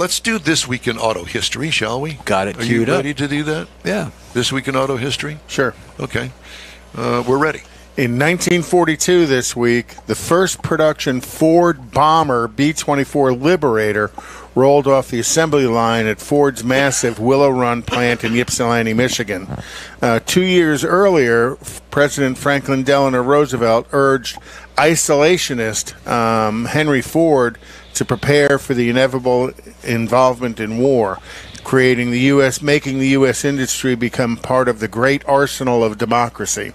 let's do This Week in Auto History, shall we? Got it Are you queued up. ready to do that? Yeah. This Week in Auto History? Sure. Okay. We're ready. In 1942 this week, the first production Ford bomber B-24 Liberator rolled off the assembly line at Ford's massive Willow Run plant in Ypsilanti, Michigan. 2 years earlier, President Franklin Delano Roosevelt urged isolationist Henry Ford to prepare for the inevitable involvement in war, making the U.S. industry become part of the great arsenal of democracy.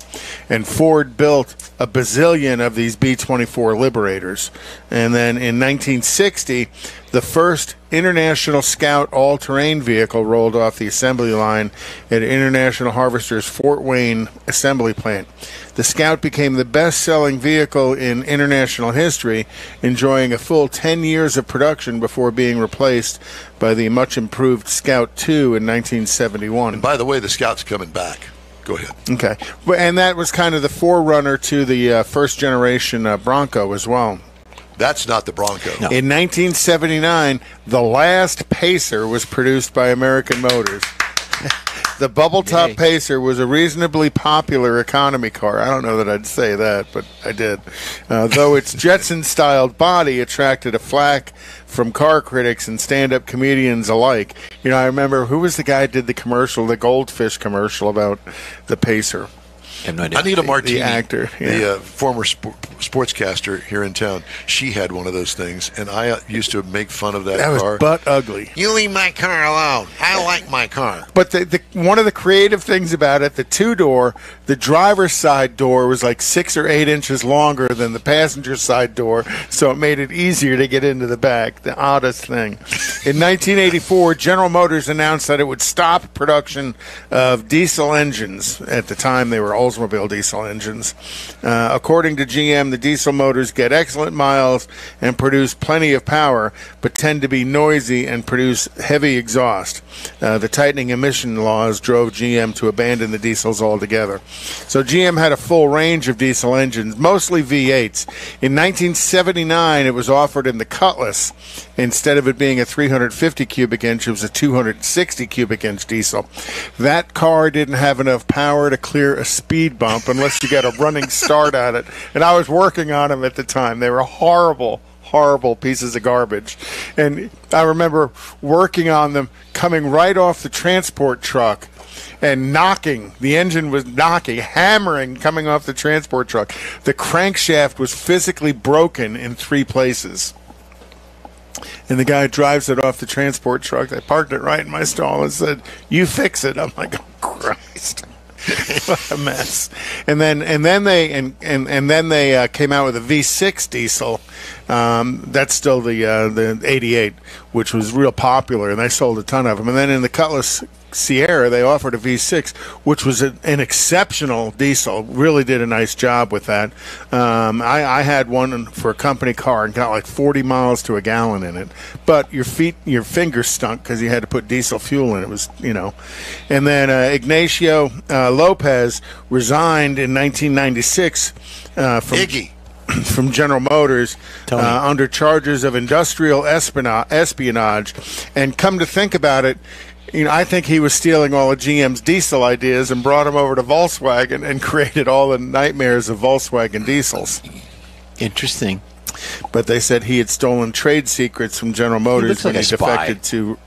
And Ford built a bazillion of these B-24 Liberators. And then in 1960, the first International Scout all-terrain vehicle rolled off the assembly line at International Harvester's Fort Wayne assembly plant. The Scout became the best-selling vehicle in international history, enjoying a full 10 years of production before being replaced by the much-improved Scout II in 1971. And by the way, the Scout's coming back. Go ahead. Okay. And that was kind of the forerunner to the first-generation Bronco as well. That's not the Bronco. No. In 1979, the last Pacer was produced by American Motors. The bubble top Pacer was a reasonably popular economy car. I don't know that I'd say that, but I did. Though its Jetson-styled body attracted a flack from car critics and stand-up comedians alike. You know, I remember, who was the guy who did the commercial, the Goldfish commercial about the Pacer? I have no idea. Anita Martini, the actor, yeah. the former sportscaster here in town, she had one of those things, and I used to make fun of that car. That was butt ugly. You leave my car alone. I like my car. But one of the creative things about it, the two-door, the driver's side door was like 6 or 8 inches longer than the passenger side door, so it made it easier to get into the back. The oddest thing. In 1984, General Motors announced that it would stop production of diesel engines. At the time, they were Oldsmobile diesel engines. According to GM, the diesel motors get excellent miles and produce plenty of power, but tend to be noisy and produce heavy exhaust. The tightening emission laws drove GM to abandon the diesels altogether. So GM had a full range of diesel engines, mostly V8s. In 1979, it was offered in the Cutlass. Instead of it being a 350 cubic inch, it was a 260 cubic inch diesel. That car didn't have enough power to clear a speed bump unless you got a running start at it. And I was working on them at the time. They were horrible pieces of garbage. And I remember working on them, coming right off the transport truck and knocking. The engine was knocking, hammering, coming off the transport truck. The crankshaft was physically broken in 3 places. And the guy drives it off the transport truck. They parked it right in my stall and said, "You fix it." I'm like, "Oh, Christ." What a mess. And then they came out with a V6 diesel. That's still the 88, which was real popular, and they sold a ton of them. And then in the Cutlass Sierra, they offered a V6, which was an exceptional diesel. Really did a nice job with that. I had one for a company car and got like 40 miles to a gallon in it. But your fingers stunk because you had to put diesel fuel in it. It was, you know. And then Ignacio Lopez resigned in 1996 from General Motors under charges of industrial espionage. And come to think about it, you know, I think he was stealing all of GM's diesel ideas and brought them over to Volkswagen and created all the nightmares of Volkswagen diesels. Interesting. But they said he had stolen trade secrets from General Motors when he defected to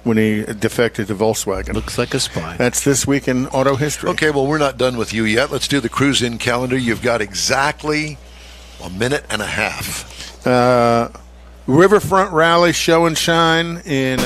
Volkswagen. Looks like a spy. That's This Week in Auto History. Okay, well, we're not done with you yet. Let's do the cruise-in calendar. You've got exactly a minute and a half. Riverfront Rally Show and Shine in